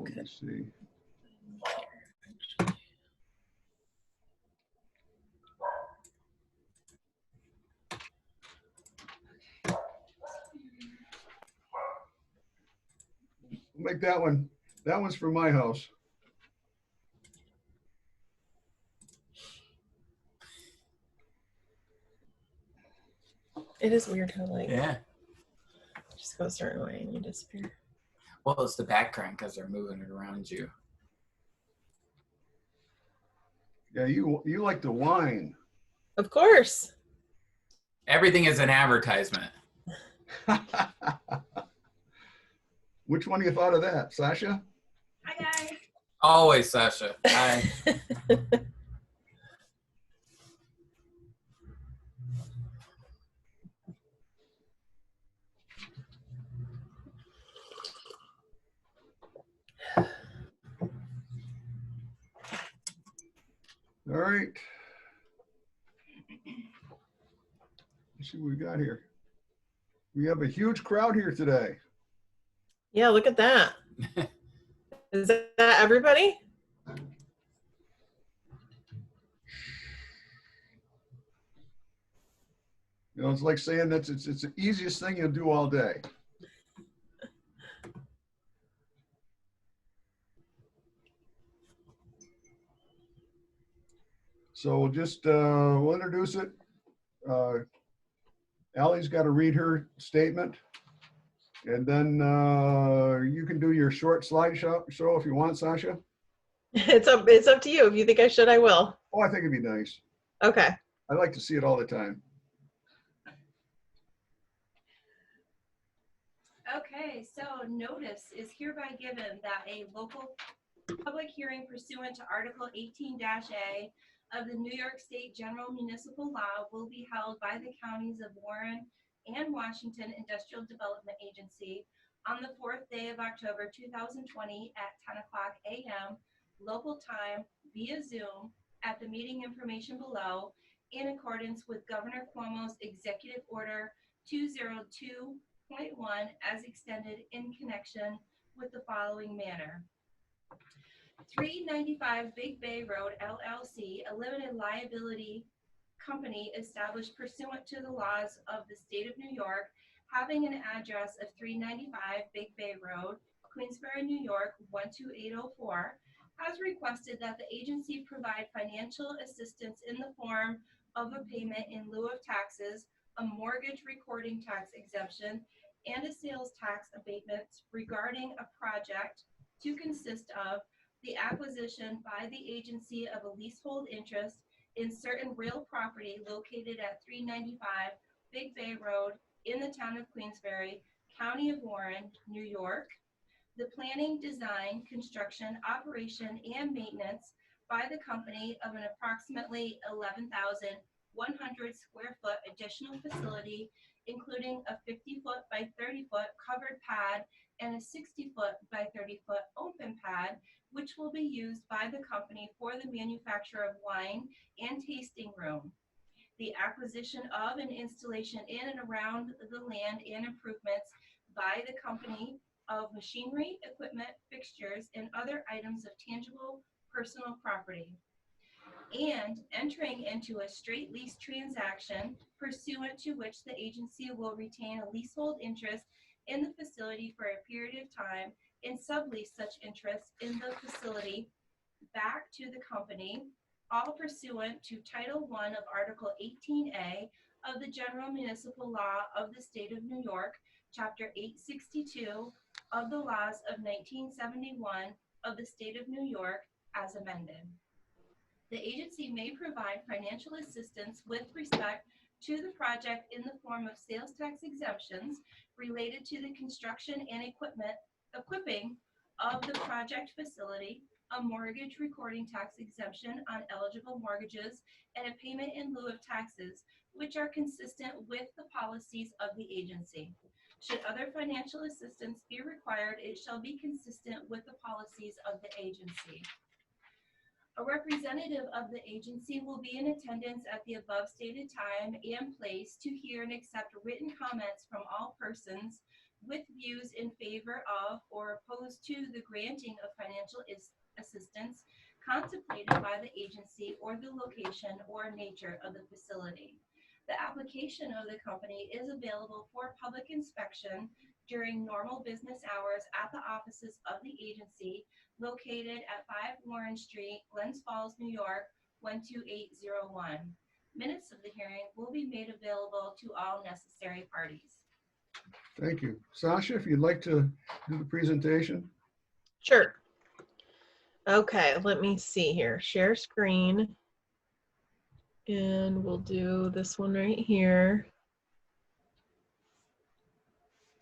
let me see. Make that one. That one's for my house. It is weird how like Yeah. just go a certain way and you disappear. Well, it's the background because they're moving it around you. Yeah, you like the wine. Of course. Everything is an advertisement. Which one of you thought of that, Sasha? Hi, guys. Always, Sasha. Hi. All right. Let's see what we got here. We have a huge crowd here today. Yeah, look at that. Is that everybody? You know, it's like saying that it's the easiest thing you'll do all day. So we'll just we'll introduce it. Allie's got to read her statement, and then you can do your short slideshow if you want, Sasha. It's up to you. If you think I should, I will. Oh, I think it'd be nice. Okay. I like to see it all the time. Okay, so notice is hereby given that a local public hearing pursuant to Article 18-A of the New York State General Municipal Law will be held by the counties of Warren and Washington Industrial Development Agency on the 4th day of October 2020 at 10 o'clock a.m. local time via Zoom at the meeting information below in accordance with Governor Cuomo's Executive Order 202.1 as extended in connection with the following manner. 395 Big Bay Road LLC, a limited liability company established pursuant to the laws of the state of New York, having an address of 395 Big Bay Road, Queensbury, New York 12804, has requested that the agency provide financial assistance in the form of a payment in lieu of taxes, a mortgage recording tax exemption, and a sales tax abatement regarding a project to consist of the acquisition by the agency of a leasehold interest in certain real property located at 395 Big Bay Road in the town of Queensbury, County of Warren, New York. The planning, design, construction, operation, and maintenance by the company of an approximately 11,100 square foot additional facility, including a 50-foot by 30-foot covered pad and a 60-foot by 30-foot open pad, which will be used by the company for the manufacture of wine and tasting room. The acquisition of and installation in and around the land and improvements by the company of machinery, equipment, fixtures, and other items of tangible personal property, and entering into a straight lease transaction pursuant to which the agency will retain a leasehold interest in the facility for a period of time and sublease such interest in the facility back to the company, all pursuant to Title I of Article 18A of the General Municipal Law of the State of New York, Chapter 862 of the laws of 1971 of the State of New York as amended. The agency may provide financial assistance with respect to the project in the form of sales tax exemptions related to the construction and equipping of the project facility, a mortgage recording tax exemption on eligible mortgages, and a payment in lieu of taxes, which are consistent with the policies of the agency. Should other financial assistance be required, it shall be consistent with the policies of the agency. A representative of the agency will be in attendance at the above stated time and place to hear and accept written comments from all persons with views in favor of or opposed to the granting of financial assistance contemplated by the agency or the location or nature of the facility. The application of the company is available for public inspection during normal business hours at the offices of the agency located at 5 Warren Street, Glens Falls, New York, 12801. Minutes of the hearing will be made available to all necessary parties. Thank you. Sasha, if you'd like to do the presentation. Sure. Okay, let me see here. Share screen. And we'll do this one right here.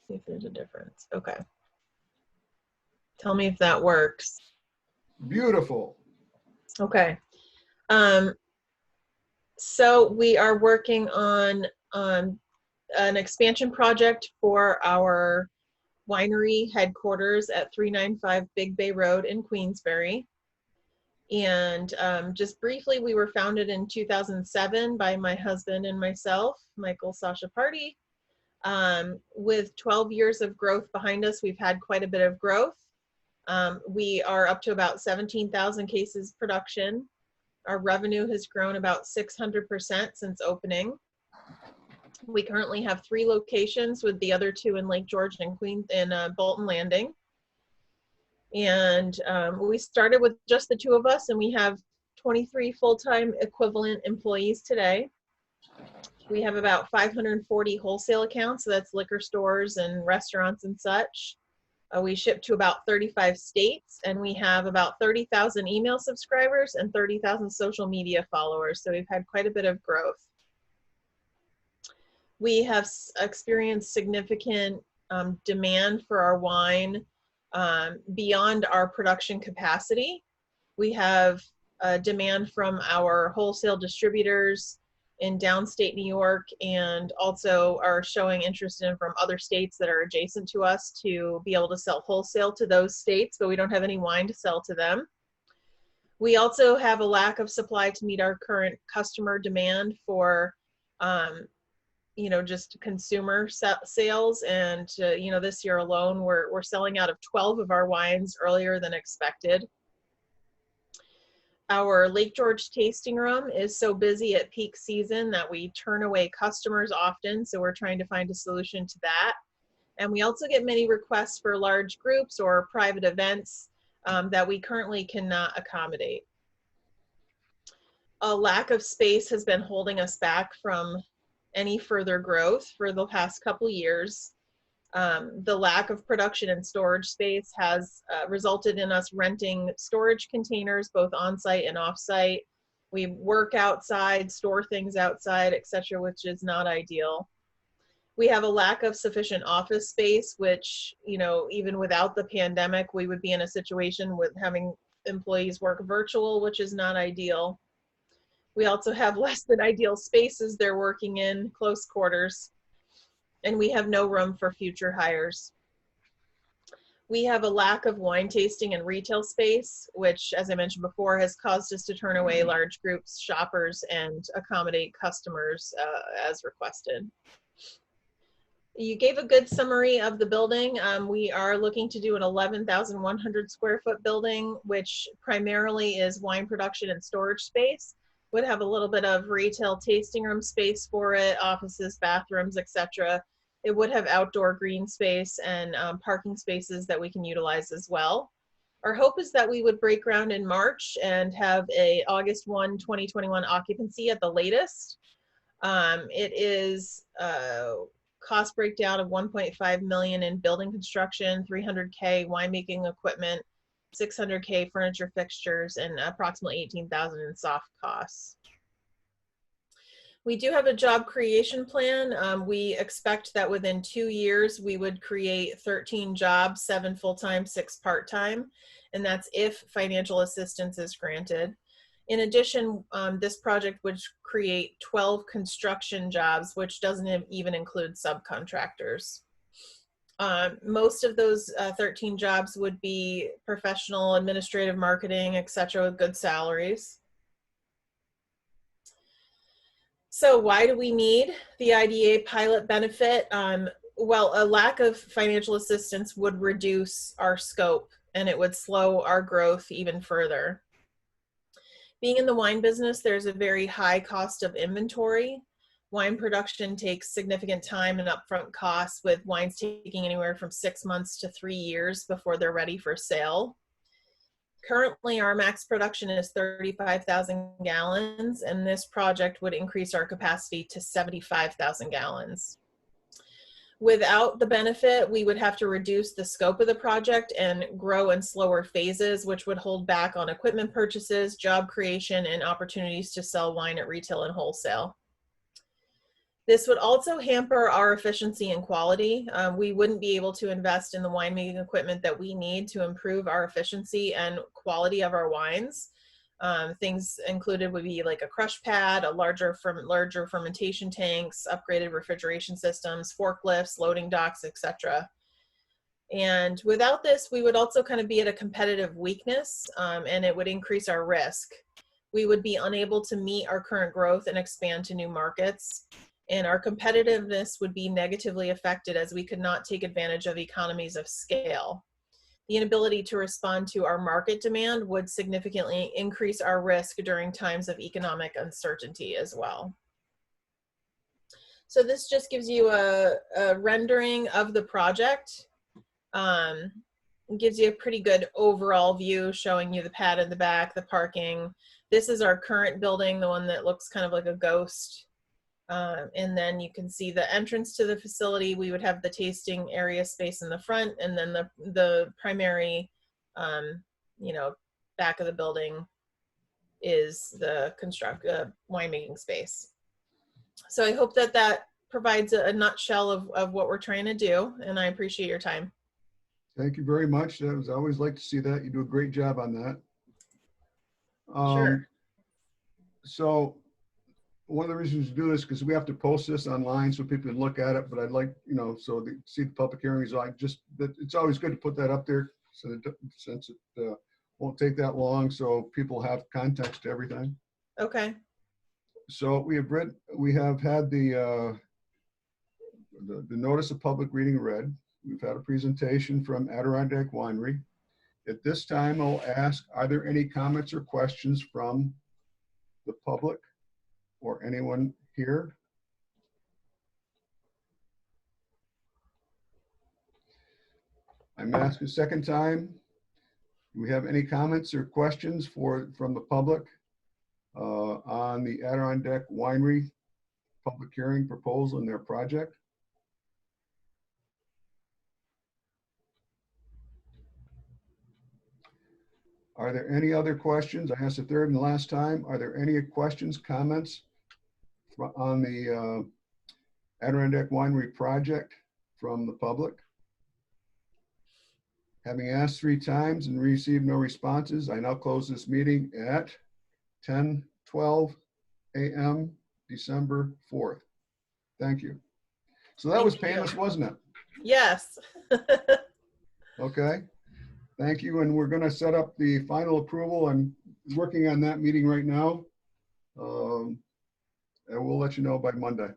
See if there's a difference. Okay. Tell me if that works. Beautiful. Okay. So we are working on an expansion project for our winery headquarters at 395 Big Bay Road in Queensbury. And just briefly, we were founded in 2007 by my husband and myself, Michael Sasha Party. With 12 years of growth behind us, we've had quite a bit of growth. We are up to about 17,000 cases production. Our revenue has grown about 600% since opening. We currently have 3 locations, with the other 2 in Lake George and Bolton Landing. And we started with just the 2 of us, and we have 23 full-time equivalent employees today. We have about 540 wholesale accounts, so that's liquor stores and restaurants and such. We ship to about 35 states, and we have about 30,000 email subscribers and 30,000 social media followers, so we've had quite a bit of growth. We have experienced significant demand for our wine beyond our production capacity. We have demand from our wholesale distributors in downstate New York, and also are showing interest in from other states that are adjacent to us to be able to sell wholesale to those states, but we don't have any wine to sell to them. We also have a lack of supply to meet our current customer demand for just consumer sales. And, this year alone, we're selling out of 12 of our wines earlier than expected. Our Lake George tasting room is so busy at peak season that we turn away customers often. So we're trying to find a solution to that. And we also get many requests for large groups or private events that we currently cannot accommodate. A lack of space has been holding us back from any further growth for the past couple years. The lack of production and storage space has resulted in us renting storage containers, both on-site and off-site. We work outside, store things outside, etc., which is not ideal. We have a lack of sufficient office space, which, even without the pandemic, we would be in a situation with having employees work virtual, which is not ideal. We also have less than ideal spaces they're working in, close quarters, and we have no room for future hires. We have a lack of wine tasting and retail space, which, as I mentioned before, has caused us to turn away large groups, shoppers, and accommodate customers as requested. You gave a good summary of the building. We are looking to do an 11,100 square foot building, which primarily is wine production and storage space. Would have a little bit of retail tasting room space for it, offices, bathrooms, etc. It would have outdoor green space and parking spaces that we can utilize as well. Our hope is that we would break ground in March and have a August 1, 2021 occupancy at the latest. It is cost breakdown of $1.5 million in building construction, $300K winemaking equipment, $600K furniture fixtures, and approximately $18,000 in soft costs. We do have a job creation plan. We expect that within 2 years, we would create 13 jobs, 7 full-time, 6 part-time, and that's if financial assistance is granted. In addition, this project would create 12 construction jobs, which doesn't even include subcontractors. Most of those 13 jobs would be professional, administrative, marketing, etc., with good salaries. So why do we need the IDA pilot benefit? well, a lack of financial assistance would reduce our scope and it would slow our growth even further. Being in the wine business, there's a very high cost of inventory. Wine production takes significant time and upfront costs, with wines taking anywhere from 6 months to 3 years before they're ready for sale. Currently, our max production is 35,000 gallons, and this project would increase our capacity to 75,000 gallons. Without the benefit, we would have to reduce the scope of the project and grow in slower phases, which would hold back on equipment purchases, job creation, and opportunities to sell wine at retail and wholesale. This would also hamper our efficiency and quality. We wouldn't be able to invest in the winemaking equipment that we need to improve our efficiency and quality of our wines. Things included would be like a crush pad, larger fermentation tanks, upgraded refrigeration systems, forklifts, loading docks, etc. And without this, we would also kind of be at a competitive weakness, and it would increase our risk. We would be unable to meet our current growth and expand to new markets. And our competitiveness would be negatively affected as we could not take advantage of economies of scale. The inability to respond to our market demand would significantly increase our risk during times of economic uncertainty as well. So this just gives you a rendering of the project. It gives you a pretty good overall view, showing you the pad in the back, the parking. This is our current building, the one that looks kind of like a ghost. And then you can see the entrance to the facility. We would have the tasting area space in the front, and then the primary, back of the building is the winemaking space. So I hope that provides a nutshell of what we're trying to do, and I appreciate your time. Thank you very much. I always like to see that. You do a great job on that. Sure. So one of the reasons to do this, because we have to post this online so people can look at it, but I'd like, so they see the public hearings, it's always good to put that up there since it won't take that long, so people have context to everything. Okay. So we have had the notice of public reading read. We've had a presentation from Adirondack Winery. At this time, I'll ask, are there any comments or questions from the public or anyone here? I'm asked a second time. Do we have any comments or questions from the public on the Adirondack Winery public hearing proposal and their project? Are there any other questions? I asked the third and last time. Are there any questions, comments on the Adirondack Winery project from the public? Having asked 3 times and received no responses, I now close this meeting at 10:12 a.m. December 4th. Thank you. So that was painless, wasn't it? Yes. Okay. Thank you. And we're going to set up the final approval. I'm working on that meeting right now. And we'll let you know by Monday.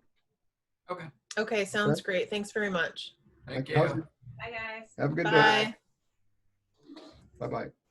Okay. Okay, sounds great. Thanks very much. Thank you. Bye, guys. Have a good day. Bye. Bye-bye.